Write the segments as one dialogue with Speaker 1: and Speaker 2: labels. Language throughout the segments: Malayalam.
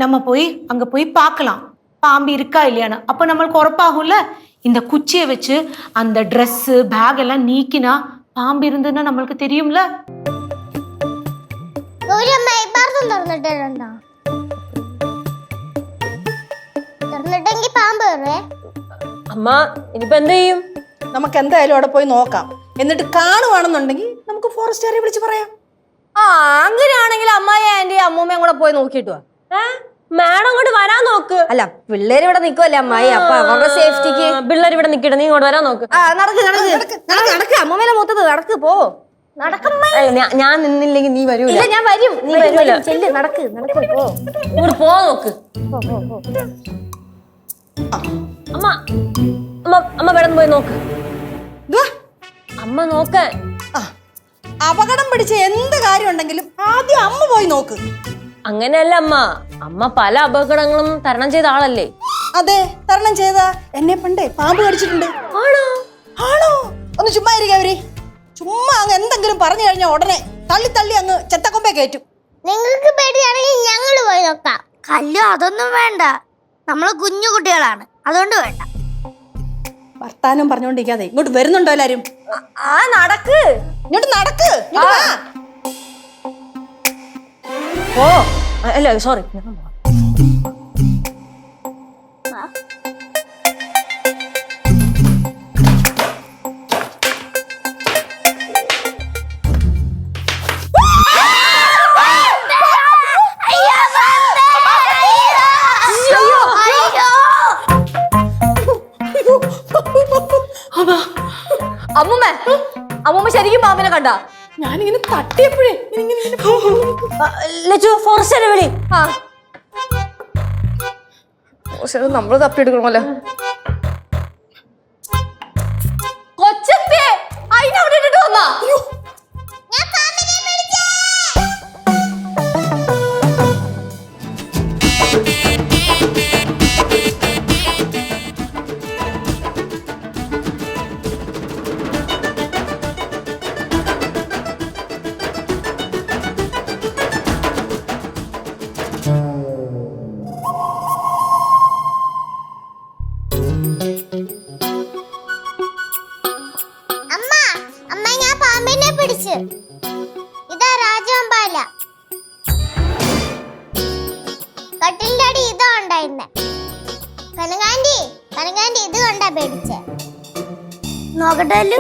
Speaker 1: நம்ம போய் அங்க போய் பார்க்கலாம் பாம்பு இருக்கா இல்லையான்னு. அப்ப நம்மளுக்கு உറപ്പാகும்ல. இந்த குச்சியை வச்சு அந்த Dress பேக் எல்லாம் நீக்கினா பாம்பு இருந்ததுன்னா நம்மளுக்கு தெரியும்ல.
Speaker 2: അമ്മ ഇനിയിപ്പോ എന്ത് ചെയ്യും?
Speaker 3: നമുക്ക് എന്തായാലും അവിടെ പോയി നോക്കാം. എന്നിട്ട് കാണുവാണെന്നുണ്ടെങ്കിൽ നമുക്ക് ഫോറസ്റ്റുകാരെ വിളിച്ച് പറയാം.
Speaker 2: ആ അങ്ങനെയാണെങ്കിൽ അമ്മായി ആന്റി അമ്മൂമ്മയും കൂടെ പോയി നോക്കിയിട്ട് വാ. മാഡം അങ്ങോട്ട് വരാൻ നോക്ക്. അല്ല പിള്ളേര് ഇവിടെ നിക്കുവല്ലേ അമ്മായി, അപ്പൊ അവരുടെ സേഫ്റ്റിക്ക് പിള്ളേർ ഇവിടെ നിക്കട്ടെ, നീ ഇങ്ങോട്ട് വരാൻ നോക്ക്. നടക്ക് അമ്മൂമ്മയിലെ മൂത്തത് നടക്ക് പോ. ഞാൻ നിന്നില്ലെങ്കിൽ നീ വരൂല. ഞാൻ വരും, നീ വരൂല. ചെല്ല് നടക്ക് നടക്ക് പോ. ഇങ്ങോട്ട് പോ നോക്ക്. അമ്മ അമ്മ അമ്മ വേണം പോയി നോക്ക്. അമ്മ നോക്ക്.
Speaker 3: അപകടം പിടിച്ച എന്ത് കാര്യം ഉണ്ടെങ്കിലും ആദ്യം അമ്മ പോയി നോക്ക്.
Speaker 2: അങ്ങനെയല്ല അമ്മ, അമ്മ പല അപകടങ്ങളും തരണം ചെയ്ത ആളല്ലേ?
Speaker 3: അതെ, തരണം ചെയ്ത. എന്നെ പണ്ടേ പാമ്പ് കടിച്ചിട്ടുണ്ട്.
Speaker 2: ആണോ?
Speaker 3: ആണോ? ഒന്ന് ചുമ്മാ ഇരിക്കവര്. ചുമ്മാ അങ്ങ് എന്തെങ്കിലും പറഞ്ഞു കഴിഞ്ഞാൽ ഉടനെ തള്ളി തള്ളി അങ്ങ് ചെത്തക്കൊമ്പേ കയറ്റും.
Speaker 4: നിങ്ങൾക്ക് പേടിയാണെങ്കിൽ ഞങ്ങൾ പോയി നോക്കാം. കല്ലോ അതൊന്നും വേണ്ട, നമ്മള് കുഞ്ഞു കുട്ടികളാണ്, അതുകൊണ്ട് വേണ്ട.
Speaker 3: വർത്താനം പറഞ്ഞോണ്ടിരിക്കാതെ ഇങ്ങോട്ട് വരുന്നുണ്ടോ എല്ലാരും?
Speaker 2: ആ നടക്ക്,
Speaker 3: ഇങ്ങോട്ട് നടക്ക്.
Speaker 2: ഓ അല്ല സോറി. അമ്മൂമ്മ അമ്മൂമ്മ ശരിക്കും പാമ്പിനെ കണ്ട?
Speaker 3: ഞാനിങ്ങനെ തട്ടിയപ്പോഴേ
Speaker 2: ഫോറസ്റ്റ് വിളി. നമ്മള് തപ്പിയെടുക്കണമല്ലോ. കൊച്ചത്തെ അതിനവിടെ ഇട്ടിട്ട് വന്നാ.
Speaker 4: ഇതാ രാജവമ്പാല. കട്ടിലിന്റെ അടി ഇതാ ഉണ്ടായിരുന്നെ. കനകാന്റി ഇത് കണ്ടാ പേടിച്ചേ. നോക്കട്ടല്ലോ.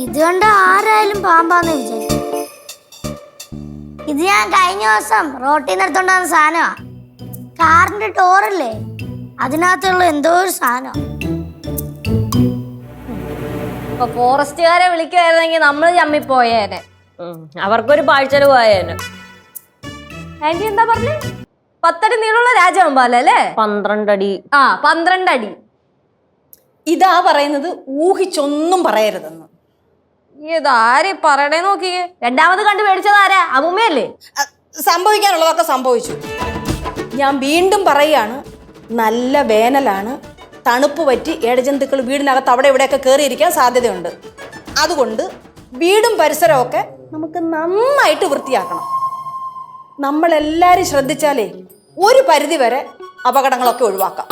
Speaker 4: ഇതുകൊണ്ട് ആരായാലും പാമ്പാന്ന് വിചാരിക്കും. ഇത് ഞാൻ കഴിഞ്ഞ ദിവസം റോട്ടിൽ നിന്ന് എടുത്തോണ്ട് വന്ന സാധനമാ. കാറിന്റെ ടോറല്ലേ, അതിനകത്തുള്ള എന്തോ ഒരു സാധനം.
Speaker 2: ഫോറസ്റ്റുകാരെ വിളിക്കുമായിരുന്നെങ്കിൽ നമ്മൾ ചമ്മിപ്പോയേനെ. അവർക്കൊരു പാഴ്ചെലവ് ആയേനെ. ആന്റി എന്താ പറഞ്ഞേ? 10 അടി നീളമുള്ള രാജവമ്പാലല്ലേ? 12 അടി. 12 അടി.
Speaker 3: ഇതാ പറയുന്നത് ഊഹിച്ചൊന്നും പറയരുതെന്ന്.
Speaker 2: ഇതാരെ പറയണേ നോക്കിയേ. രണ്ടാമത് കണ്ടു മേടിച്ചതാരാ? അമ്മൂമ്മയല്ലേ?
Speaker 3: സംഭവിക്കാനുള്ളതൊക്കെ സംഭവിച്ചു. ഞാൻ വീണ്ടും പറയുകയാണ്, നല്ല വേനലാണ്, തണുപ്പ് പറ്റി ഇഴജന്തുക്കൾ വീടിനകത്ത് അവിടെ ഇവിടെയൊക്കെ കയറിയിരിക്കാൻ സാധ്യതയുണ്ട്. അതുകൊണ്ട് വീടും പരിസരമൊക്കെ നമുക്ക് നന്നായിട്ട് വൃത്തിയാക്കണം. നമ്മളെല്ലാവരും ശ്രദ്ധിച്ചാലേ ഒരു പരിധി വരെ അപകടങ്ങളൊക്കെ ഒഴിവാക്കാം.